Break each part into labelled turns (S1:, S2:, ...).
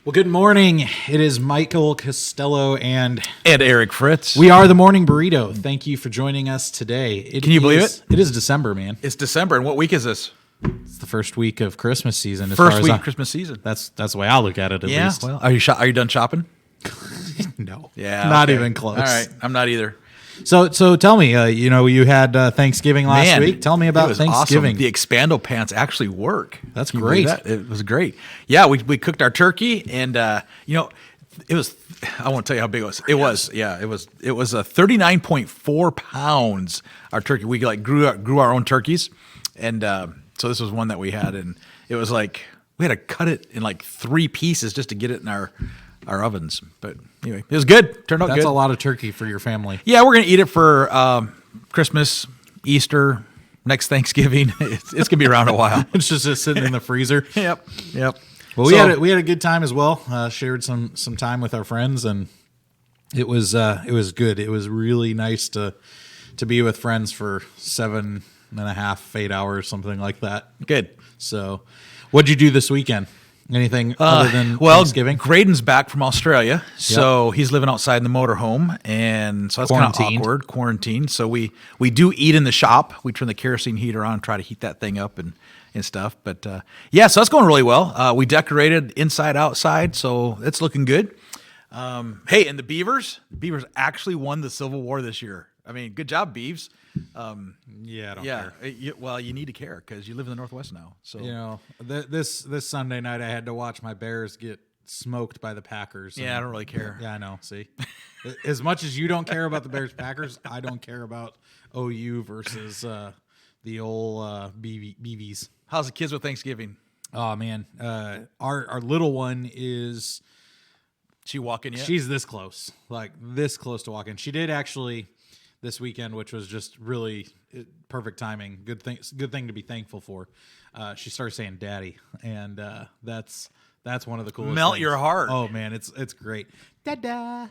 S1: Well, good morning. It is Michael Costello and
S2: Eric Fritz.
S1: we are the Morning Burrito. Thank you for joining us today.
S2: Can you believe it?
S1: It is December, man.
S2: It's December, and what week is this?
S1: It's the first week of Christmas season.
S2: First week of Christmas season.
S1: That's the way I look at it. At least.
S2: Well, are you done shopping?
S1: No.
S2: Yeah.
S1: Not
S2: okay.
S1: even close.
S2: All right, I'm not either.
S1: So tell me. You had Thanksgiving last week. Tell me about
S2: it was
S1: Thanksgiving.
S2: Awesome. The Expando pants actually work.
S1: That's
S2: Can you believe
S1: great.
S2: that? It was great. Yeah, we cooked our turkey, and it was. I won't tell you how big it was. It was 39.4 pounds. Our turkey. We grew our own turkeys, and so this was one that we had, and it was like we had to cut it in like 3 pieces just to get it in our ovens. But anyway, it was good. Turned out good.
S1: That's a lot of turkey for your family.
S2: Yeah, we're gonna eat it for Christmas, Easter, next Thanksgiving. It's gonna be around a while.
S1: It's just sitting in the freezer.
S2: Yep.
S1: Well, we had a good time as well. Shared some time with our friends, and it was good. It was really nice to be with friends for 7.5, 8 hours, something like that.
S2: Good.
S1: So, what'd you do this weekend? Anything other than Thanksgiving?
S2: Graydon's back from Australia, so he's living outside in the motorhome, and so that's kind of awkward. Quarantined. So we do eat in the shop. We turn the kerosene heater on, try to heat that thing up and stuff. But so that's going really well. We decorated inside, outside, so it's looking good. Hey, and the Beavers actually won the Civil War this year. I mean, good job, Beavs.
S1: I don't care.
S2: You need to care because you live in the Northwest now. So
S1: this Sunday night I had to watch my Bears get smoked by the Packers.
S2: Yeah, I don't really care.
S1: Yeah, I know. See, as much as you don't care about the Bears Packers, I don't care about OU versus the old BVs.
S2: How's the kids with Thanksgiving?
S1: Oh man, our little one is.
S2: She walking yet?
S1: She's this close to walking. She did actually this weekend, which was just really perfect timing. Good thing to be thankful for. She started saying "daddy," and that's one of the coolest.
S2: Melt
S1: things.
S2: your heart.
S1: Oh man, it's great. Dada,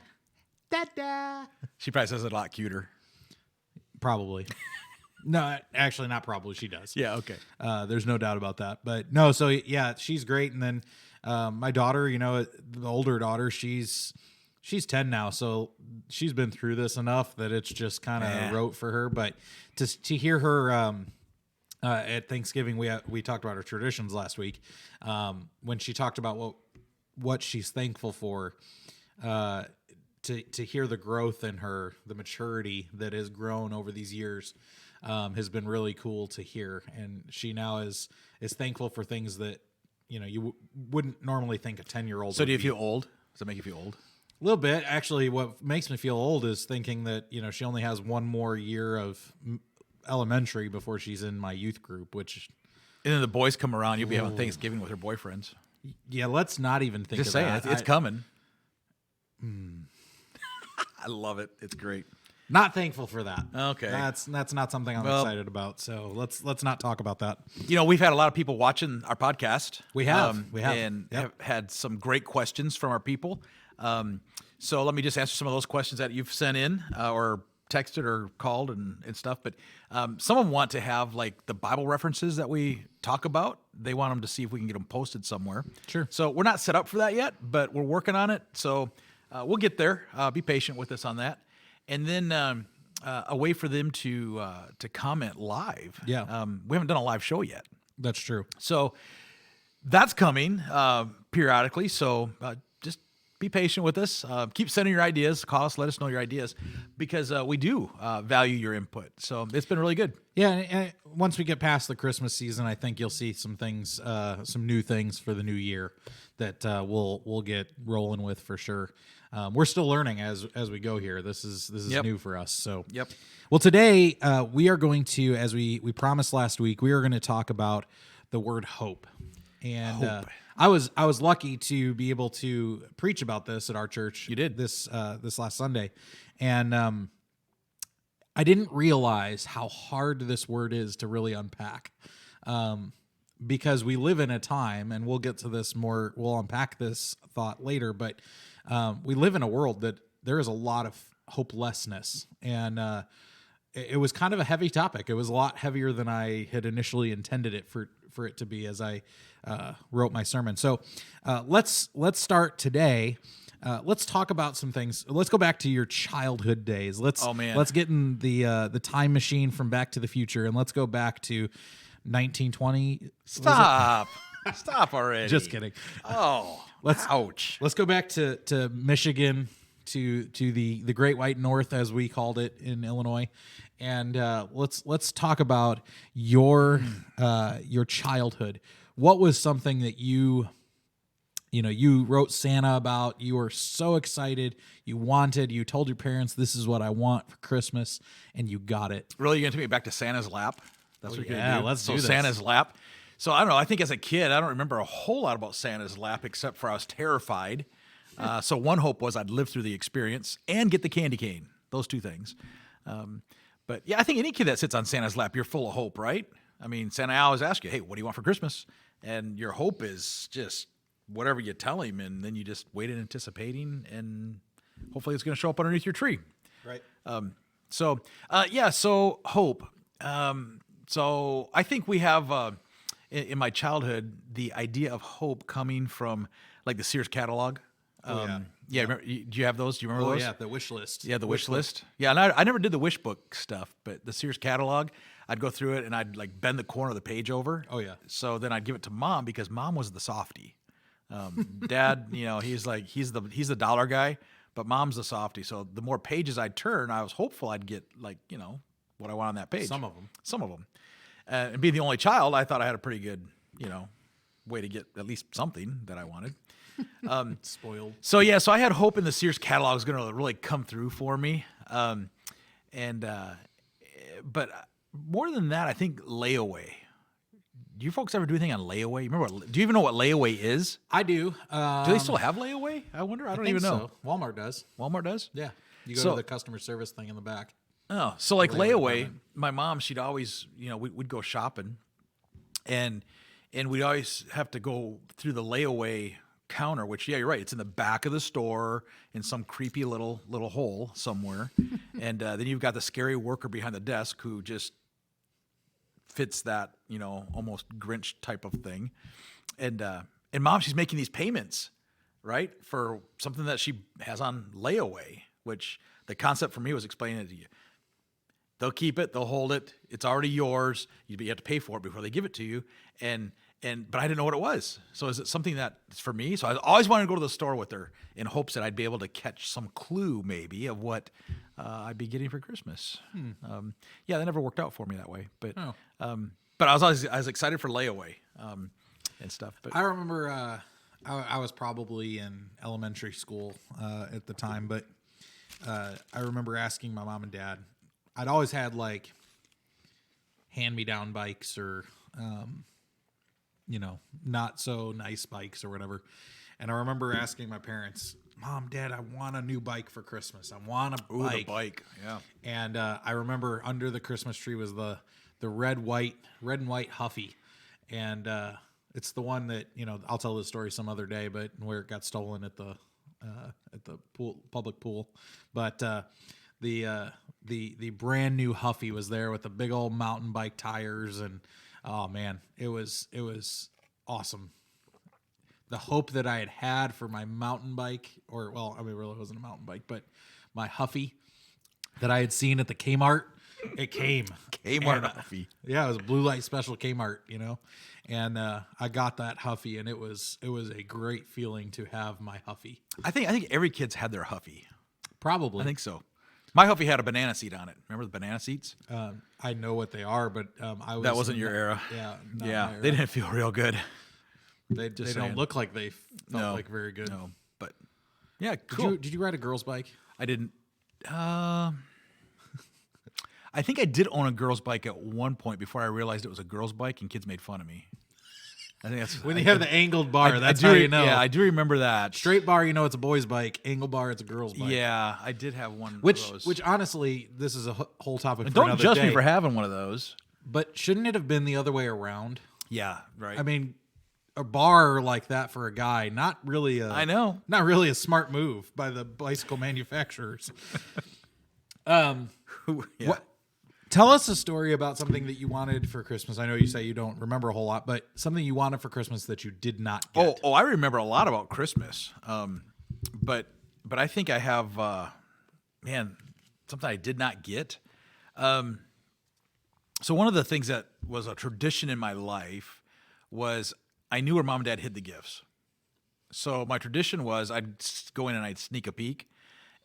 S1: dada.
S2: She probably says it a lot cuter.
S1: Probably. No, actually, not probably. She does.
S2: Yeah. Okay.
S1: There's no doubt about that. But no, so yeah, she's great. And then my daughter, the older daughter, she's 10 now, so she's been through this enough that it's just kind of rote for her. But to hear her at Thanksgiving, we talked about our traditions last week. When she talked about what she's thankful for, to hear the growth in her, the maturity that has grown over these years, has been really cool to hear. And she now is thankful for things that you wouldn't normally think a 10-year-old.
S2: So do you feel old? Does that make you feel old?
S1: A little bit. Actually, what makes me feel old is thinking that, she only has one more year of elementary before she's in my youth group, which...
S2: And then the boys come around, you'll be having Thanksgiving with her boyfriends.
S1: Yeah, let's not even think
S2: Just
S1: of
S2: saying,
S1: that.
S2: it's coming. I love it. It's great.
S1: Not thankful for that.
S2: Okay.
S1: That's not something I'm excited about, so let's not talk about that.
S2: We've had a lot of people watching our podcast.
S1: We have.
S2: And have had some great questions from our people. So let me just answer some of those questions that you've sent in or texted or called and stuff. But some of them want to have like the Bible references that we talk about. They want them to see if we can get them posted somewhere.
S1: Sure.
S2: So we're not set up for that yet, but we're working on it. So we'll get there. Be patient with us on that. And then a way for them to comment live.
S1: Yeah.
S2: We haven't done a live show yet.
S1: That's true.
S2: So that's coming periodically. So just be patient with us. Keep sending your ideas. Call us. Let us know your ideas because we do value your input. So it's been really good.
S1: Yeah. And once we get past the Christmas season, I think you'll see some things, some new things for the new year that we'll get rolling with for sure. We're still learning as we go here. This is new for us. So Well, today we are going to, as we promised last week, we are going to talk about the word hope. And I was lucky to be able to preach about this at our church.
S2: You did
S1: this last Sunday, and I didn't realize how hard this word is to really unpack. Because we live in a time, and we'll get to this more. We'll unpack this thought later, but we live in a world that there is a lot of hopelessness, and it was kind of a heavy topic. It was a lot heavier than I had initially intended it for for it to be as I wrote my sermon. So let's start today. Let's talk about some things. Let's go back to your childhood days. Let's get in the time machine from Back to the Future, and let's go back to 1920.
S2: Stop already.
S1: Just kidding.
S2: Oh, ouch.
S1: Let's go back to Michigan, to the Great White North, as we called it in Illinois, and let's talk about your childhood. What was something that you wrote Santa about? You were so excited. You told your parents, this is what I want for Christmas, and you got it.
S2: Really, you're going to take me back to Santa's lap? That's what you're going to do?
S1: Let's do this.
S2: Santa's lap. So I don't know. I think as a kid, I don't remember a whole lot about Santa's lap, except for I was terrified. So one hope was I'd live through the experience and get the candy cane. Those two things. But yeah, I think any kid that sits on Santa's lap, you're full of hope, right? I mean, Santa always asks you, hey, what do you want for Christmas? And your hope is just whatever you tell him, and then you just wait in anticipating, and hopefully it's going to show up underneath your tree.
S1: Right.
S2: So hope. So I think we have, in my childhood, the idea of hope coming from like the Sears catalog. Do you have those? Do you remember those?
S1: Yeah, the wish list.
S2: Yeah, the wish list. Yeah, and I never did the wish book stuff, but the Sears catalog, I'd go through it and I'd like bend the corner of the page over.
S1: Oh yeah.
S2: So then I'd give it to Mom because Mom was the softie. Dad, he's the dollar guy, but Mom's the softie. So the more pages I'd turn, I was hopeful I'd get what I want on that page.
S1: Some of them.
S2: And being the only child, I thought I had a pretty good, way to get at least something that I wanted.
S1: Spoiled.
S2: So I had hope in the Sears catalog was going to really come through for me. But more than that, I think layaway. Do you folks ever do anything on layaway? Do you even know what layaway is?
S1: I do.
S2: Do they still have layaway? I wonder. I don't even know.
S1: So. Walmart does.
S2: Walmart does?
S1: Yeah. You go to the customer service thing in the back.
S2: Oh, so like layaway, my mom, she'd always, we'd go shopping, and we'd always have to go through the layaway counter, which, yeah, you're right, it's in the back of the store in some creepy little hole somewhere, and then you've got the scary worker behind the desk who just fits that, almost Grinch type of thing, and Mom, she's making these payments, right, for something that she has on layaway, which the concept for me was explaining it to you. They'll keep it, they'll hold it, it's already yours, you have to pay for it before they give it to you, but I didn't know what it was. So is it something that's for me? So I always wanted to go to the store with her in hopes that I'd be able to catch some clue maybe of what I'd be getting for Christmas. That never worked out for me that way. But I was excited for layaway and stuff. But
S1: I remember I was probably in elementary school at the time, but I remember asking my mom and dad. I'd always had like hand-me-down bikes or not so nice bikes or whatever. And I remember asking my parents, Mom, Dad, I want a new bike for Christmas. I want a bike.
S2: Ooh, the bike, yeah.
S1: And I remember under the Christmas tree was the red and white Huffy. And it's the one that, I'll tell this story some other day, but where it got stolen at the public pool. But the brand new Huffy was there with the big old mountain bike tires, and oh man, it was awesome. The hope that I had for my mountain bike, really it wasn't a mountain bike, but my Huffy that I had seen at the Kmart, it came.
S2: Kmart Huffy.
S1: Yeah, it was a blue light special Kmart, and I got that Huffy, and it was a great feeling to have my Huffy.
S2: I think every kid's had their Huffy.
S1: Probably.
S2: I think so. My Huffy had a banana seat on it. Remember the banana seats?
S1: I know what they are, but
S2: that wasn't your era.
S1: Yeah,
S2: yeah, they didn't feel real good.
S1: They don't look like they felt like very good.
S2: No, but yeah, cool.
S1: Did you ride a girl's bike?
S2: I didn't. I think I did own a girl's bike at one point before I realized it was a girl's bike, and kids made fun of me. I think that's
S1: when you have the angled bar. That's how you know.
S2: Yeah, I do remember that.
S1: Straight bar, it's a boy's bike. Angled bar, it's a girl's bike.
S2: Yeah, I did have one of those.
S1: Which honestly, this is a whole topic for
S2: don't
S1: another
S2: judge
S1: day.
S2: me for having one of those.
S1: But shouldn't it have been the other way around?
S2: Yeah, right.
S1: I mean, a bar like that for a guy, not really a smart move by the bicycle manufacturers.
S2: Yeah.
S1: Tell us a story about something that you wanted for Christmas. I know you say you don't remember a whole lot, but something you wanted for Christmas that you did not get.
S2: I remember a lot about Christmas. But I think I have, something I did not get. So one of the things that was a tradition in my life was I knew where mom and dad hid the gifts. So my tradition was I'd go in and I'd sneak a peek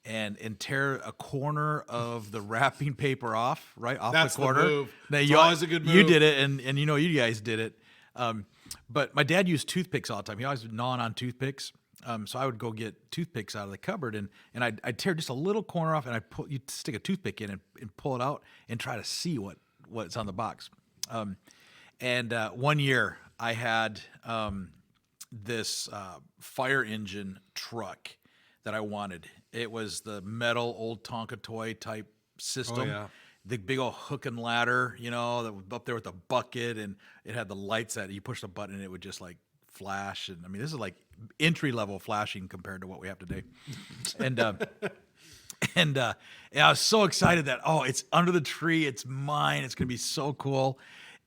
S2: and tear a corner of the wrapping paper off the corner.
S1: The move. It's always a good move.
S2: You did it, and you guys did it. But my dad used toothpicks all the time. He always would gnawing on toothpicks. So I would go get toothpicks out of the cupboard, and I'd tear just a little corner off, and you'd stick a toothpick in and pull it out and try to see what's on the box. One year I had this fire engine truck that I wanted. It was the metal old Tonka toy type system.
S1: Oh, yeah.
S2: The big old hook and ladder, that was up there with the bucket, and it had the lights that you push the button and it would just like flash. And I mean, this is like entry level flashing compared to what we have today. And I was so excited that, it's under the tree. It's mine. It's going to be so cool.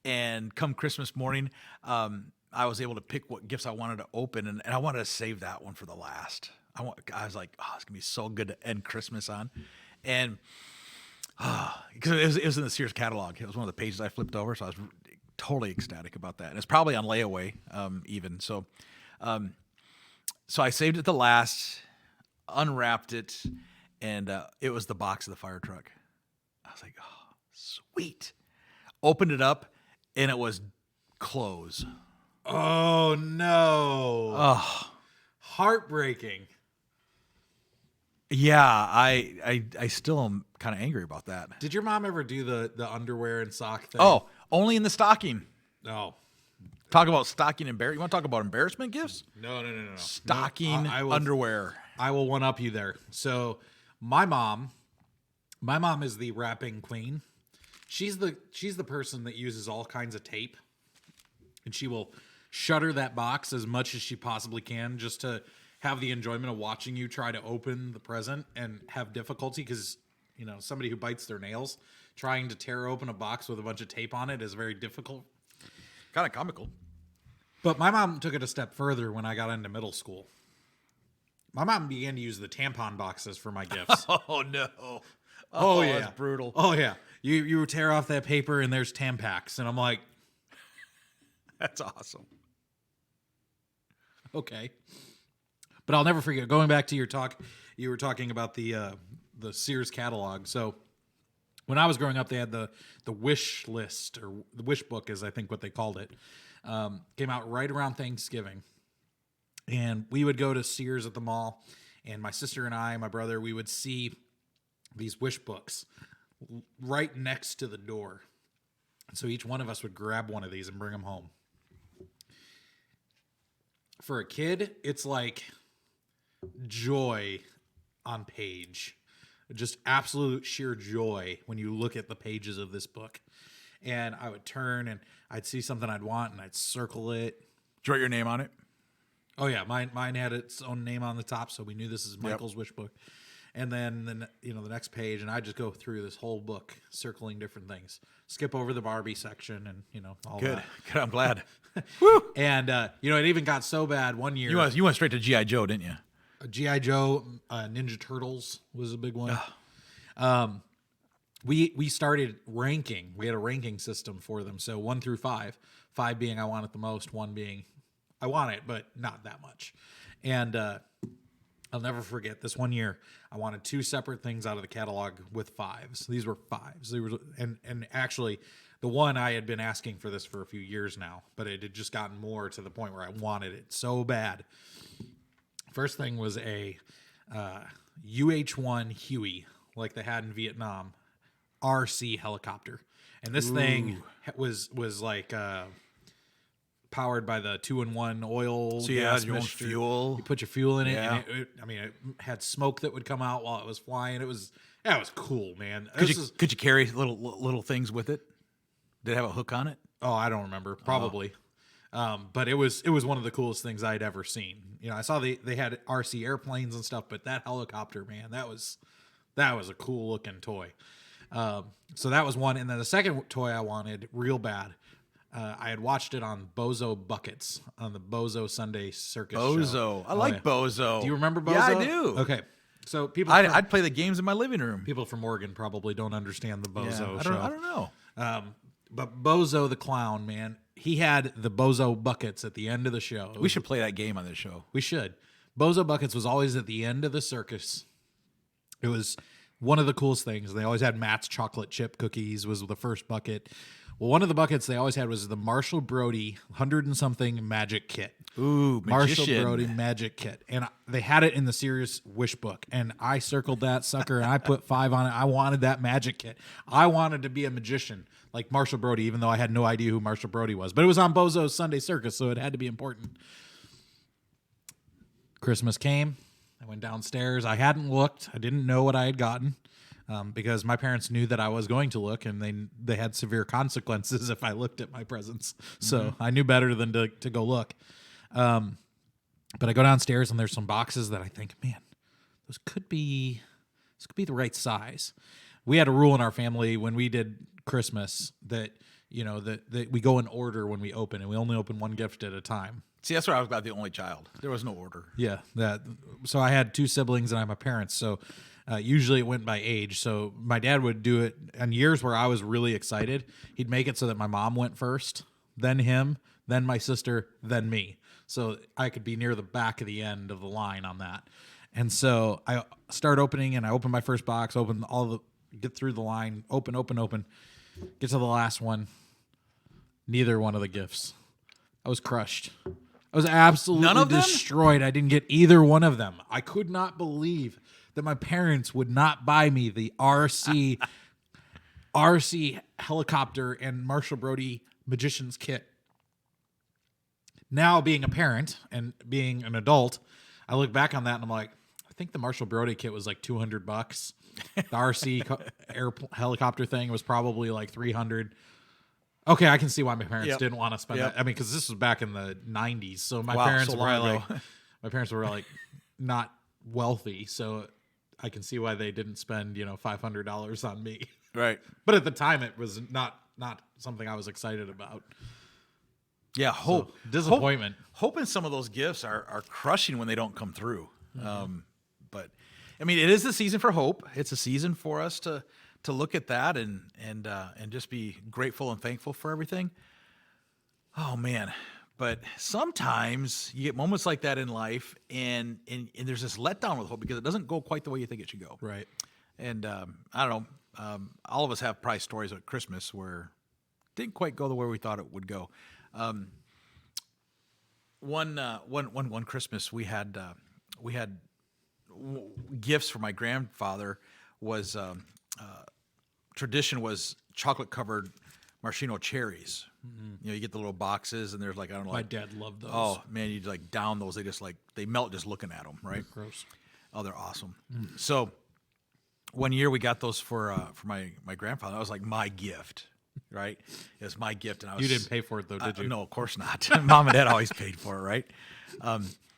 S2: And come Christmas morning, I was able to pick what gifts I wanted to open, and I wanted to save that one for the last. I was like, it's gonna be so good to end Christmas on, and because it was in the Sears catalog. It was one of the pages I flipped over, so I was totally ecstatic about that. And it's probably on layaway, even so. So I saved it the last, unwrapped it, and it was the box of the fire truck. I was like, sweet. Opened it up, and it was clothes.
S1: Oh no!
S2: Oh,
S1: heartbreaking.
S2: Yeah, I still am kind of angry about that.
S1: Did your mom ever do the underwear and sock thing?
S2: Oh, only in the stocking.
S1: No.
S2: Talk about stocking embarrassment. You want to talk about embarrassment gifts?
S1: No.
S2: Stocking underwear.
S1: I will one up you there. So my mom is the wrapping queen. She's the person that uses all kinds of tape, and she will shutter that box as much as she possibly can just to have the enjoyment of watching you try to open the present and have difficulty because, somebody who bites their nails, trying to tear open a box with a bunch of tape on it is very difficult.
S2: Kind of comical.
S1: But my mom took it a step further when I got into middle school. My mom began to use the tampon boxes for my gifts.
S2: Oh, no.
S1: Oh yeah.
S2: That's brutal.
S1: Oh, yeah. You tear off that paper and there's Tampax. And I'm like,
S2: that's awesome.
S1: Okay. But I'll never forget, going back to your talk, you were talking about the Sears catalog. So when I was growing up, they had the wish list, or the wish book is I think what they called it. Came out right around Thanksgiving. And we would go to Sears at the mall, and my sister and I, my brother, we would see these wish books right next to the door. So each one of us would grab one of these and bring them home. For a kid, it's like joy on page. Just absolute sheer joy when you look at the pages of this book. And I would turn and I'd see something I'd want and I'd circle it.
S2: Did you write your name on it?
S1: Oh yeah, mine had its own name on the top, so we knew this is Michael's wish book. And then the next page, and I just go through this whole book, circling different things. Skip over the Barbie section, and all
S2: Good.
S1: that.
S2: Good. I'm glad.
S1: Woo! And it even got so bad one year.
S2: You went straight to G.I. Joe, didn't you?
S1: G.I. Joe, Ninja Turtles was a big one. We started ranking. We had a ranking system for them. So 1 through 5. 5 being I want it the most. 1 being I want it, but not that much. And I'll never forget this one year. I wanted 2 separate things out of the catalog with 5s. These were 5s. They were, and actually, the one I had been asking for this for a few years now, but it had just gotten more to the point where I wanted it so bad. First thing was a UH-1 Huey, like they had in Vietnam, RC helicopter, and this thing was like powered by the 2-in-1 oil.
S2: So you had your own fuel.
S1: You put your fuel in it,
S2: Yeah.
S1: and it had smoke that would come out while it was flying. It was cool, man.
S2: Could you carry little things with it? Did it have a hook on it?
S1: Oh, I don't remember. Probably. But it was one of the coolest things I'd ever seen. I saw they had RC airplanes and stuff, but that helicopter, man, that was a cool looking toy. So that was one. And then the second toy I wanted real bad. I had watched it on Bozo Buckets on the Bozo Sunday Circus show.
S2: I like Bozo.
S1: Do you remember Bozo?
S2: Yeah, I do.
S1: Okay. So
S2: I'd play the games in my living room.
S1: People from Oregon probably don't understand the Bozo show.
S2: I don't know.
S1: But Bozo the clown, man, he had the Bozo Buckets at the end of the show.
S2: We should play that game on this show.
S1: We should. Bozo Buckets was always at the end of the circus. It was one of the coolest things. They always had Matt's chocolate chip cookies was the first bucket. Well, one of the buckets they always had was the Marshall Brody 100-and-something magic kit.
S2: Ooh,
S1: Marshall
S2: magician.
S1: Brody magic kit. And they had it in the Serious Wish book. And I circled that sucker and I put 5 on it. I wanted that magic kit. I wanted to be a magician like Marshall Brody, even though I had no idea who Marshall Brody was. But it was on Bozo's Sunday Circus, so it had to be important. Christmas came. I went downstairs. I hadn't looked. I didn't know what I had gotten. Because my parents knew that I was going to look, and they had severe consequences if I looked at my presents. So I knew better than to go look. But I go downstairs, and there's some boxes that I think, man, this could be the right size. We had a rule in our family when we did Christmas that that we go in order when we open, and we only open one gift at a time.
S2: See, that's where I was about the only child. There was no order.
S1: Yeah, so I had 2 siblings, and I'm a parent, so. Usually it went by age. So my dad would do it on years where I was really excited. He'd make it so that my mom went first, then him, then my sister, then me. So I could be near the back of the end of the line on that. And so I start opening, and I open my first box, get through the line, open, get to the last one. Neither one of the gifts. I was crushed. I was absolutely destroyed. I didn't get either one of them. I could not believe that my parents would not buy me the RC helicopter and Marshall Brody magician's kit. Now, being a parent and being an adult, I look back on that and I'm like, I think the Marshall Brody kit was like $200. The RC helicopter thing was probably like $300. Okay, I can see why my parents didn't want to spend that. I mean, because this was back in the 90s, so my parents were like not wealthy, so I can see why they didn't spend, $500 on me.
S2: Right.
S1: But at the time, it was not something I was excited about.
S2: Yeah,
S1: disappointment.
S2: Hoping some of those gifts are crushing when they don't come through. But I mean, it is the season for hope. It's a season for us to look at that and just be grateful and thankful for everything. Oh man. But sometimes you get moments like that in life, and there's this letdown with hope because it doesn't go quite the way you think it should go.
S1: Right.
S2: And I don't know. All of us have probably stories at Christmas where it didn't quite go the way we thought it would go. One Christmas we had gifts for my grandfather. Was tradition was chocolate covered maraschino cherries. Mm-hmm. You get the little boxes, and there's like, I don't know.
S1: My dad loved those.
S2: Oh man, you like down those. They melt just looking at them, right?
S1: Gross.
S2: Oh, they're awesome. So one year we got those for my grandfather. That was like my gift, right? It was my gift, and
S1: you didn't pay for it though, did you?
S2: No, of course not. Mom and Dad always paid for it, right?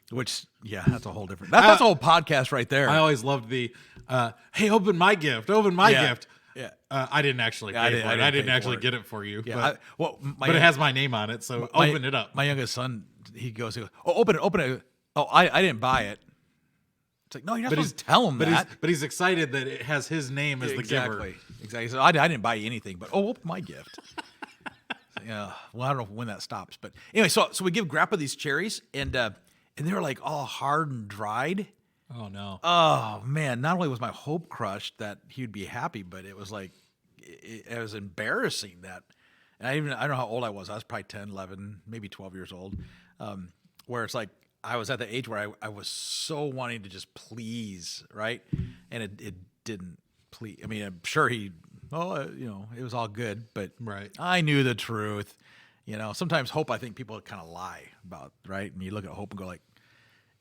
S2: Which, that's a whole different. That's a whole podcast right there.
S1: I always loved the, hey, open my gift.
S2: Yeah.
S1: Yeah, I didn't actually pay for it. I didn't actually get it for you.
S2: Yeah,
S1: but it has my name on it, so open it up.
S2: My youngest son, he goes, oh, open it. Oh, I didn't buy it. It's like, no, you're not supposed to tell him that.
S1: But he's excited that it has his name as the giver.
S2: Exactly. So I didn't buy you anything, but open my gift. Well, I don't know when that stops, but anyway, so we give Grandpa these cherries, and they were like all hard and dried.
S1: Oh no!
S2: Oh man! Not only was my hope crushed that he'd be happy, but it was like it was embarrassing that. And I don't know how old I was. I was probably 10, 11, maybe 12 years old. Where it's like I was at the age where I was so wanting to just please, right? And it didn't please. I mean, I'm sure it was all good, but
S1: right.
S2: I knew the truth. Sometimes hope, I think people kind of lie about, right? And you look at hope and go like,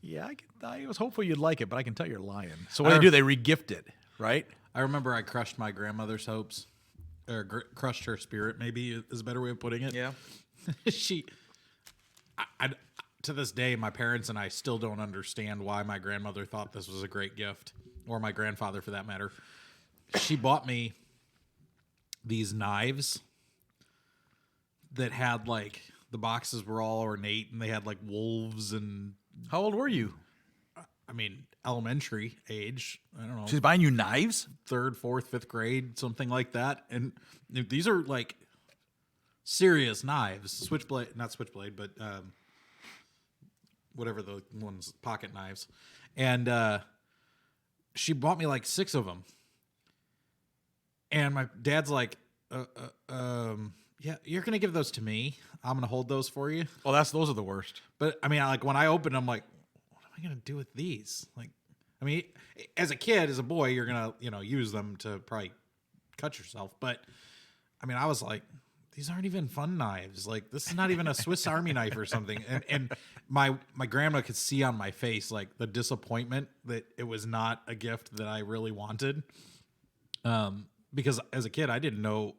S2: yeah, I was hopeful you'd like it, but I can tell you're lying. So what do? They re-gift it, right?
S1: I remember I crushed my grandmother's hopes, or crushed her spirit, maybe is a better way of putting it.
S2: Yeah.
S1: To this day, my parents and I still don't understand why my grandmother thought this was a great gift, or my grandfather for that matter. She bought me these knives that had like the boxes were all ornate and they had like wolves and.
S2: How old were you?
S1: I mean, elementary age. I don't know.
S2: She's buying you knives?
S1: 3rd, 4th, 5th grade, something like that. And these are like serious knives, not switchblade, but whatever the ones, pocket knives. And she bought me like 6 of them. And my dad's like, yeah, you're going to give those to me. I'm going to hold those for you.
S2: Well, those are the worst.
S1: But I mean, like when I opened them, like, what am I going to do with these? Like, I mean, as a kid, as a boy, you're going to, use them to probably cut yourself. But I mean, I was like, these aren't even fun knives. Like, this is not even a Swiss Army knife or something. And my grandma could see on my face, like, the disappointment that it was not a gift that I really wanted. Because as a kid, I didn't know...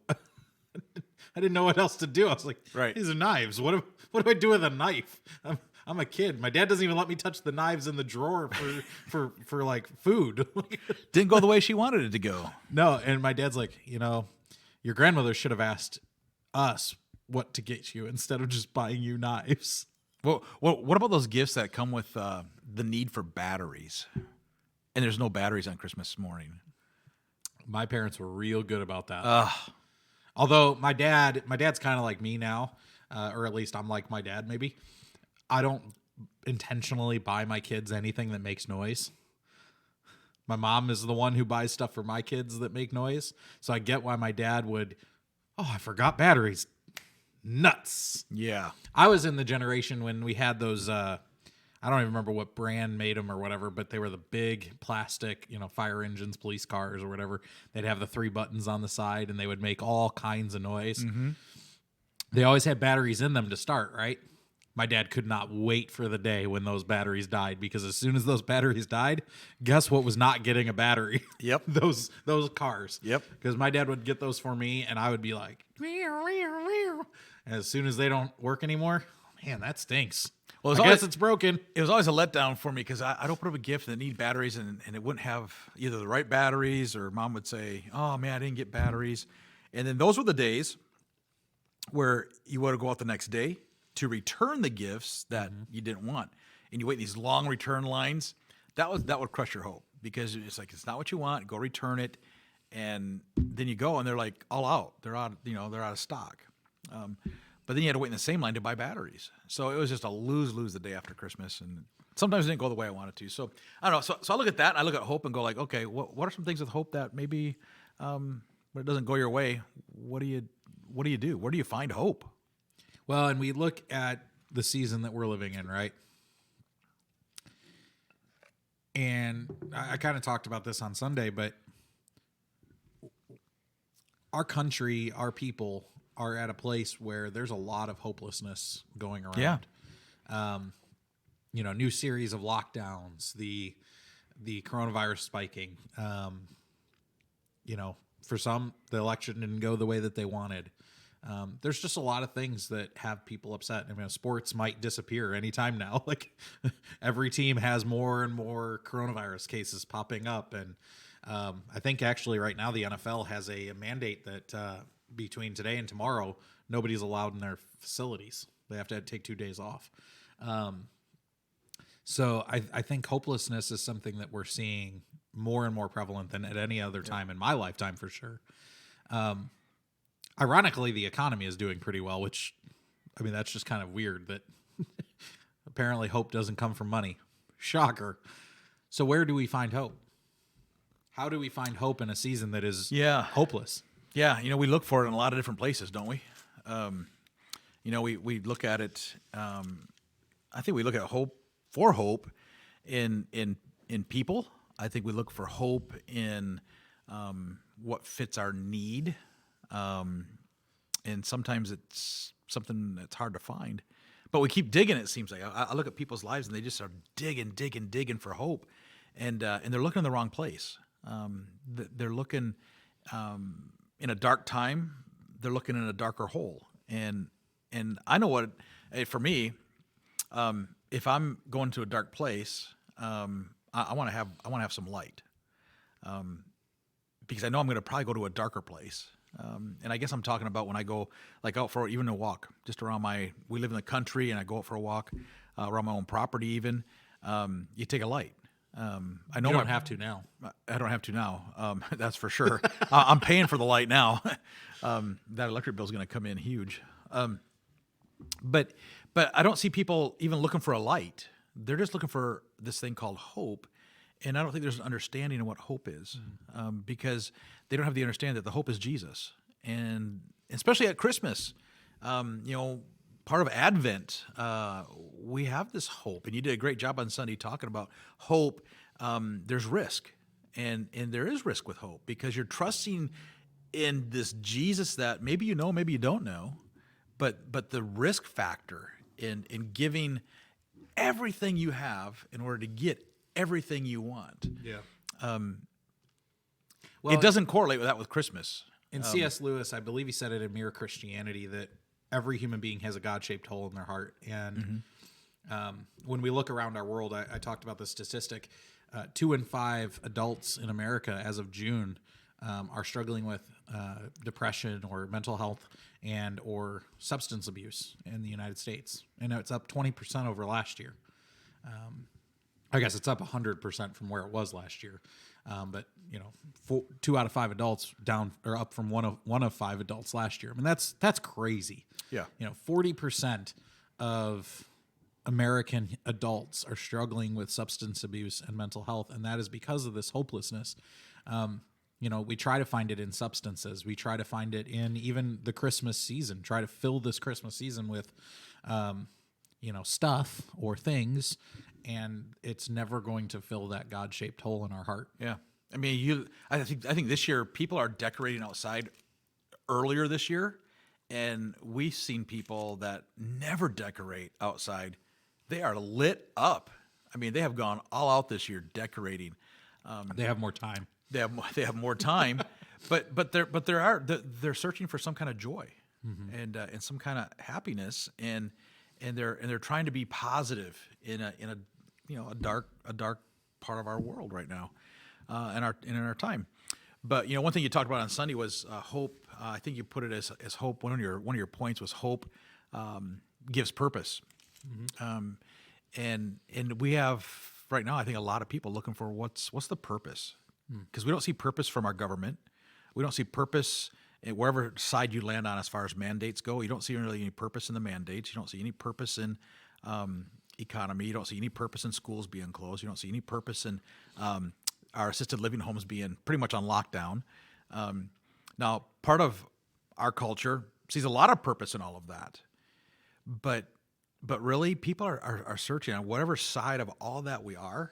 S1: I didn't know what else to do. I was like,
S2: right.
S1: These are knives. What do I do with a knife? I'm a kid. My dad doesn't even let me touch the knives in the drawer for like food.
S2: Didn't go the way she wanted it to go.
S1: No, and my dad's like, your grandmother should have asked us what to get you instead of just buying you knives.
S2: Well, what about those gifts that come with the need for batteries? And there's no batteries on Christmas morning.
S1: My parents were real good about that. Although my dad's kind of like me now, or at least I'm like my dad maybe. I don't intentionally buy my kids anything that makes noise. My mom is the one who buys stuff for my kids that make noise. So I get why my dad would, I forgot batteries. Nuts.
S2: Yeah.
S1: I was in the generation when we had those, I don't even remember what brand made them or whatever, but they were the big plastic, fire engines, police cars or whatever. They'd have the 3 buttons on the side and they would make all kinds of noise.
S2: Mm-hmm.
S1: They always had batteries in them to start, right? My dad could not wait for the day when those batteries died, because as soon as those batteries died, guess what was not getting a battery?
S2: Yep.
S1: those cars.
S2: Yep.
S1: Because my dad would get those for me and I would be like, meow, meow, meow. And as soon as they don't work anymore, man, that stinks. Well, I guess it's broken.
S2: It was always a letdown for me because I'd open up a gift that need batteries and it wouldn't have either the right batteries, or mom would say, oh, man, I didn't get batteries. And then those were the days where you would go out the next day to return the gifts that you didn't want. And you wait these long return lines. That would crush your hope, because it's like, it's not what you want. Go return it. And then you go and they're like all out. They're out, they're out of stock. But then you had to wait in the same line to buy batteries. So it was just a lose the day after Christmas. And sometimes it didn't go the way I wanted to. So I don't know. So I look at that, and I look at hope and go like, okay, what are some things with hope that maybe when it doesn't go your way, what do you do? Where do you find hope?
S1: Well, and we look at the season that we're living in, right? And I kind of talked about this on Sunday, but our country, our people are at a place where there's a lot of hopelessness going around.
S2: Yeah.
S1: New series of lockdowns, the coronavirus spiking. For some, the election didn't go the way that they wanted. There's just a lot of things that have people upset. I mean, sports might disappear anytime now. Like every team has more and more coronavirus cases popping up. And I think actually right now the NFL has a mandate that between today and tomorrow, nobody's allowed in their facilities. They have to take 2 days off. So I think hopelessness is something that we're seeing more and more prevalent than at any other time in my lifetime, for sure. Ironically, the economy is doing pretty well, which, I mean, that's just kind of weird that apparently hope doesn't come from money. Shocker. So where do we find hope? How do we find hope in a season that is hopeless?
S2: Yeah, we look for it in a lot of different places, don't we? We look at it. I think we look at hope in people. I think we look for hope in what fits our need, and sometimes it's something that's hard to find. But we keep digging. It seems like I look at people's lives and they just are digging for hope, and they're looking in the wrong place. They're looking in a dark time. They're looking in a darker hole, and I know what for me. If I'm going to a dark place, I want to have some light, because I know I'm going to probably go to a darker place, And I guess I'm talking about when I go like out for even a walk, just around we live in the country and I go out for a walk around my own property even. You take a light. I know
S1: you don't have to now.
S2: I don't have to now. That's for sure. I'm paying for the light now. That electric bill is going to come in huge. But I don't see people even looking for a light. They're just looking for this thing called hope. And I don't think there's an understanding of what hope is, because they don't have the understanding that the hope is Jesus. And especially at Christmas, part of Advent, we have this hope. And you did a great job on Sunday talking about hope. There's risk, and there is risk with hope because you're trusting in this Jesus that maybe you know, maybe you don't know, but the risk factor in giving everything you have in order to get everything you want.
S1: Yeah.
S2: Well, it doesn't correlate with that with Christmas.
S1: In C.S. Lewis, I believe he said it in Mere Christianity that every human being has a God-shaped hole in their heart. And when we look around our world, I talked about the statistic, 2 in 5 adults in America as of June are struggling with depression or mental health and or substance abuse in the United States. And it's up 20% over last year. I guess it's up 100% from where it was last year. But 2 out of 5 adults down or up from one of 5 adults last year. I mean, that's crazy.
S2: Yeah.
S1: 40% of American adults are struggling with substance abuse and mental health, and that is because of this hopelessness. We try to find it in substances. We try to find it in even the Christmas season. Try to fill this Christmas season with, stuff or things, and it's never going to fill that God-shaped hole in our heart.
S2: Yeah. I mean, I think this year people are decorating outside earlier this year, and we've seen people that never decorate outside. They are lit up. I mean, they have gone all out this year decorating.
S1: They have more time.
S2: They have more time, but they're searching for some kind of joy and some kind of happiness, and they're trying to be positive in a dark part of our world right now, in our time. But one thing you talked about on Sunday was hope. I think you put it as hope. One of your points was hope gives purpose, and we have right now I think a lot of people looking for what's the purpose, because we don't see purpose from our government. We don't see purpose wherever side you land on as far as mandates go. You don't see really any purpose in the mandates. You don't see any purpose in economy. You don't see any purpose in schools being closed. You don't see any purpose in our assisted living homes being pretty much on lockdown. Now, part of our culture sees a lot of purpose in all of that, but really, people are searching on whatever side of all that we are.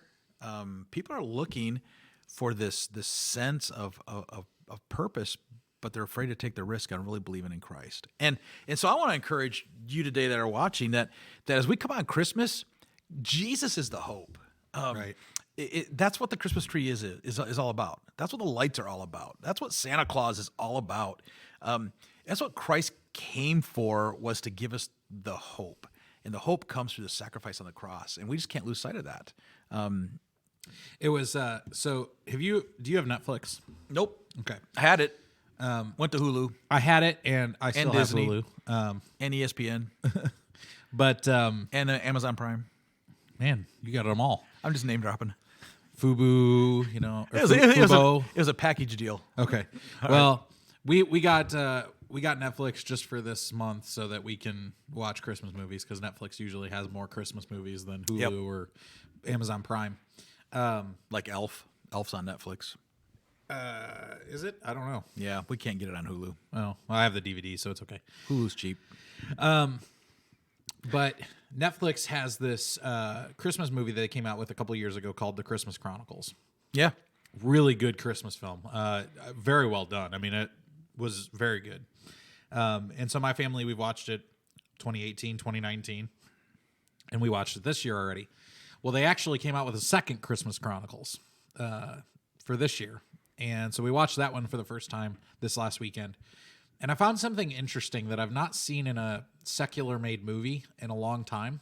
S2: People are looking for this sense of purpose, but they're afraid to take the risk on really believing in Christ. And so I want to encourage you today that are watching that as we come on Christmas, Jesus is the hope.
S1: Right.
S2: That's what the Christmas tree is all about. That's what the lights are all about. That's what Santa Claus is all about. That's what Christ came for, was to give us the hope. And the hope comes through the sacrifice on the cross. And we just can't lose sight of that.
S1: It was, so do you have Netflix?
S2: Nope.
S1: Okay.
S2: I had it. Went to Hulu.
S1: I had it, and I still have
S2: Disney.
S1: Hulu.
S2: And ESPN.
S1: But,
S2: and Amazon Prime.
S1: Man, you got them all.
S2: I'm just name dropping.
S1: Fubu,
S2: It was a package deal.
S1: Okay. Well, we got Netflix just for this month so that we can watch Christmas movies, because Netflix usually has more Christmas movies than Hulu or Amazon Prime.
S2: Like Elf. Elf's on Netflix.
S1: Is it? I don't know.
S2: Yeah, we can't get it on Hulu.
S1: Oh, I have the DVD, so it's okay.
S2: Hulu's cheap.
S1: But Netflix has this Christmas movie that they came out with a couple years ago called The Christmas Chronicles.
S2: Yeah.
S1: Really good Christmas film. Very well done. I mean, it was very good. And so my family, we watched it 2018, 2019, and we watched it this year already. Well, they actually came out with a second Christmas Chronicles for this year. And so we watched that one for the first time this last weekend. And I found something interesting that I've not seen in a secular-made movie in a long time.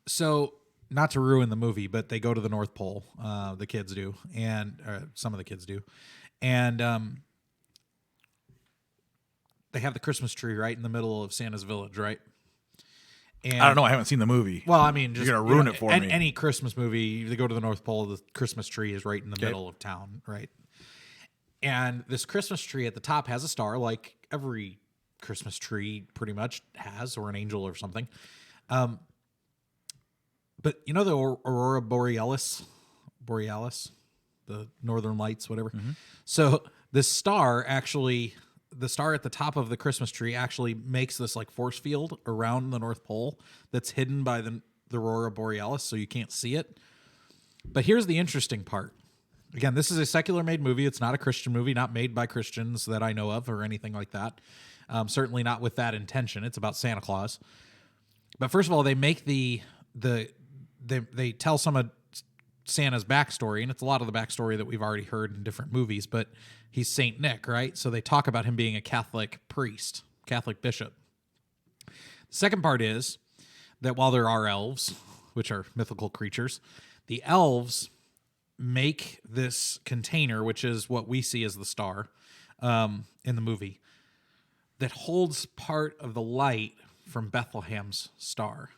S1: So, not to ruin the movie, but they go to the North Pole. The kids do, and some of the kids do. And they have the Christmas tree right in the middle of Santa's village, right? And,
S2: I don't know. I haven't seen the movie.
S1: Well, I mean, just,
S2: you're gonna ruin it for me.
S1: Any Christmas movie, they go to the North Pole, the Christmas tree is right in the middle of town, right? And this Christmas tree at the top has a star, like every Christmas tree pretty much has, or an angel or something. But you know the Aurora Borealis, the Northern Lights, whatever. Mm-hmm. So this star actually. The star at the top of the Christmas tree actually makes this like force field around the North Pole that's hidden by the Aurora Borealis, so you can't see it. But here's the interesting part. Again, this is a secular made movie. It's not a Christian movie, not made by Christians that I know of or anything like that. Certainly not with that intention. It's about Santa Claus. But first of all, they make they tell some of Santa's backstory, and it's a lot of the backstory that we've already heard in different movies, but he's Saint Nick, right? So they talk about him being a Catholic priest, Catholic bishop. The second part is that while there are elves, which are mythical creatures, the elves make this container, which is what we see as the star in the movie, that holds part of the light from Bethlehem's star.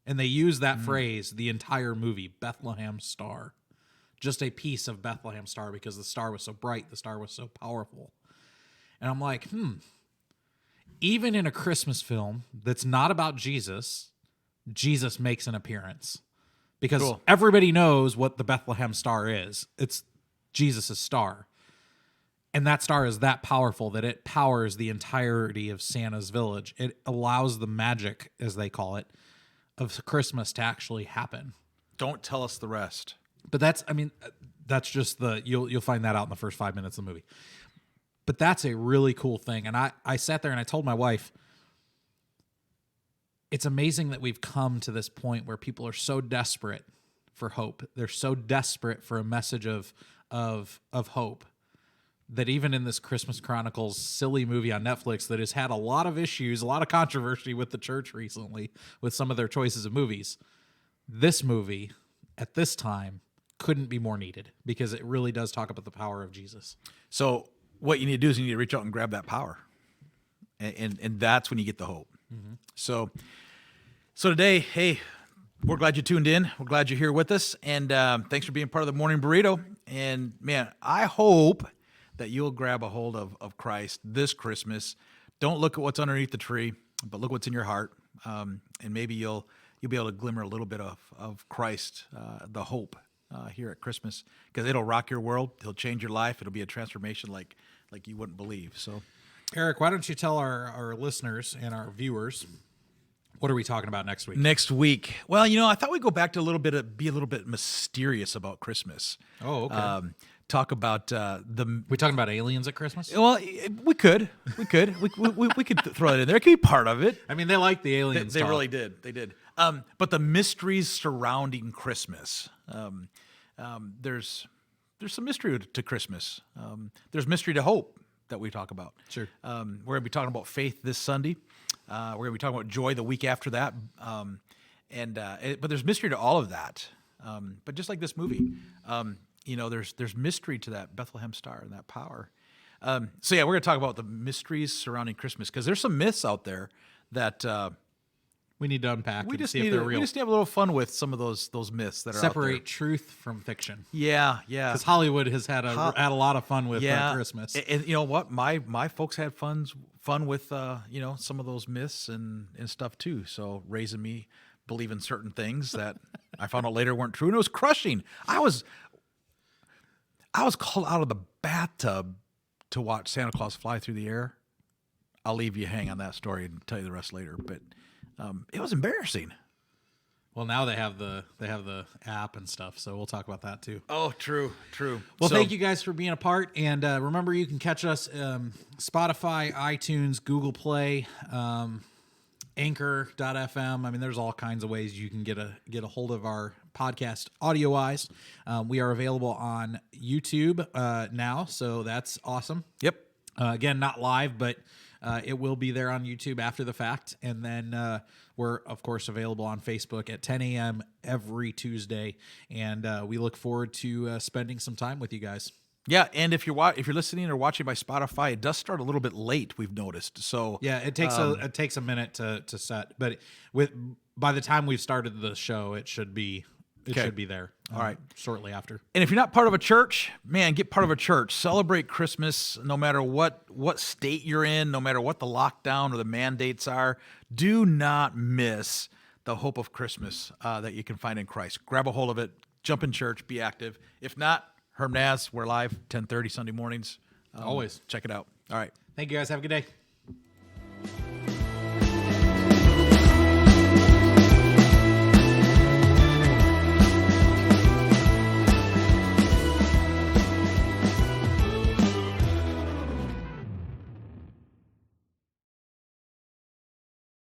S1: And they use that phrase the entire movie, Bethlehem star. Just a piece of Bethlehem star because the star was so bright, the star was so powerful. And I'm like, even in a Christmas film that's not about Jesus, Jesus makes an appearance. Because everybody knows what the Bethlehem star is. It's Jesus' star. And that star is that powerful that it powers the entirety of Santa's village. It allows the magic, as they call it, of Christmas to actually happen.
S2: Don't tell us the rest.
S1: But that's just you'll find that out in the first 5 minutes of the movie. But that's a really cool thing. And I sat there and I told my wife, it's amazing that we've come to this point where people are so desperate for hope. They're so desperate for a message of hope that even in this Christmas Chronicles silly movie on Netflix that has had a lot of issues, a lot of controversy with the church recently with some of their choices of movies, this movie at this time couldn't be more needed because it really does talk about the power of Jesus.
S2: So what you need to do is you need to reach out and grab that power. And that's when you get the hope. Mm-hmm. So today, hey, we're glad you tuned in. We're glad you're here with us. And thanks for being part of the Morning Burrito. And man, I hope that you'll grab a hold of Christ this Christmas. Don't look at what's underneath the tree, but look what's in your heart. And maybe you'll be able to glimmer a little bit of Christ, the hope here at Christmas, because it'll rock your world. It'll change your life. It'll be a transformation like you wouldn't believe. So,
S1: Eric, why don't you tell our listeners and our viewers, what are we talking about next week?
S2: Next week. Well, I thought we'd go back to be a little bit mysterious about Christmas.
S1: Oh, okay.
S2: Talk about
S1: we talking about aliens at Christmas?
S2: Well, we could we could throw that in there. It could be part of it.
S1: I mean, they like the aliens.
S2: They really did. They did. But the mysteries surrounding Christmas. There's some mystery to Christmas. There's mystery to hope that we talk about.
S1: Sure.
S2: We're going to be talking about faith this Sunday. We're going to be talking about joy the week after that. But there's mystery to all of that. But just like this movie, there's mystery to that Bethlehem star and that power. We're going to talk about the mysteries surrounding Christmas because there's some myths out there that
S1: we need to unpack.
S2: We just
S1: see
S2: need
S1: if they're real.
S2: We just need to have a little fun with some of those myths that are
S1: separate
S2: out there.
S1: Truth from fiction.
S2: Yeah.
S1: Because Hollywood has had a lot of fun with Christmas.
S2: And you know what? My folks had fun with some of those myths and stuff too. So raising me believing certain things that I found out later weren't true, and it was crushing. I was called out of the bathtub to watch Santa Claus fly through the air. I'll leave you hang on that story and tell you the rest later. But it was embarrassing.
S1: Well, now they have the app and stuff, so we'll talk about that too.
S2: Oh, true.
S1: Well, thank you guys for being a part, and remember you can catch us Spotify, iTunes, Google Play, Anchor.fm. I mean, there's all kinds of ways you can get a hold of our podcast audio-wise. We are available on YouTube now, so that's awesome.
S2: Yep.
S1: Again, not live, but it will be there on YouTube after the fact. And then we're, of course, available on Facebook at 10 a.m. every Tuesday. And we look forward to spending some time with you guys.
S2: Yeah, and if you're listening or watching by Spotify, it does start a little bit late. We've noticed. So
S1: yeah, it takes a minute to set, but by the time we've started the show, it should be there.
S2: All right,
S1: shortly after.
S2: And if you're not part of a church, man, get part of a church. Celebrate Christmas, no matter what state you're in, no matter what the lockdown or the mandates are. Do not miss the hope of Christmas that you can find in Christ. Grab a hold of it. Jump in church. Be active. If not, Herm Naz, we're live 10:30 Sunday mornings.
S1: Always
S2: check it out. All right.
S1: Thank you guys. Have a good day.